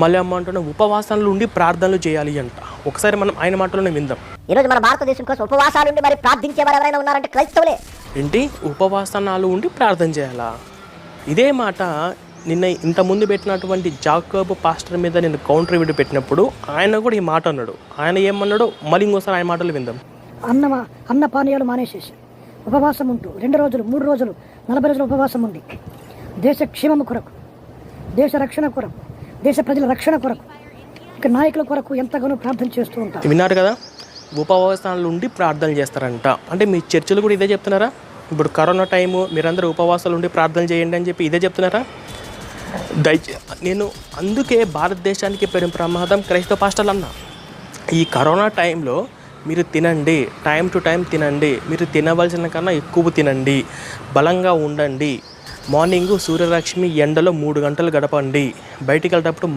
మళ్ళీ ఏమంటున్నా ఉపవాసాలు ఉండి ప్రార్థనలు చేయాలి అంట. ఒకసారి మనం ఆయన మాటలోనే విందాం. ఈరోజు మన భారతదేశం కోసం ఉపవాసాలు ఉండి మరి ప్రార్థించేవారు ఎవరైనా ఉన్నారంటే క్రైస్తవులే. ఏంటి ఉపవాసనాలు ఉండి ప్రార్థన చేయాలా? ఇదే మాట నిన్న ఇంతకుముందు పెట్టినటువంటి జాకబ్ పాస్టర్ మీద నేను కౌంటర్ వీడియో పెట్టినప్పుడు ఆయన కూడా ఈ మాట అన్నాడు. ఆయన ఏమన్నాడు మళ్ళీ ఇంకోసారి ఆయన మాటలు విందాం. అన్న పానీయాలు మానేసేసి ఉపవాసం ఉంటూ 2 రోజులు 3 రోజులు 40 రోజులు ఉపవాసం ఉండి దేశ క్షేమము కొరకు, దేశ రక్షణ కొరకు, దేశ ప్రజల రక్షణ కొరకు, ఇక నాయకుల కొరకు ఎంతగానో ప్రార్థన చేస్తూ ఉంటారు. విన్నారు కదా, ఉపవాసాలు ఉండి ప్రార్థన చేస్తారంట. అంటే మీ చర్చలు కూడా ఇదే చెప్తున్నారా? ఇప్పుడు కరోనా టైము మీరందరూ ఉపవాసాలు ఉండి ప్రార్థన చేయండి అని చెప్పి ఇదే చెప్తున్నారా? నేను అందుకే భారతదేశానికి పెను ప్రమాదం క్రైస్తవ పాస్టర్లు అన్నా. ఈ కరోనా టైంలో మీరు తినండి, టైం టు టైం తినండి, మీరు తినవలసిన కన్నా ఎక్కువ తినండి, బలంగా ఉండండి, మార్నింగు సూర్యరశ్మి ఎండలో 3 గంటలు గడపండి, బయటికి వెళ్ళేటప్పుడు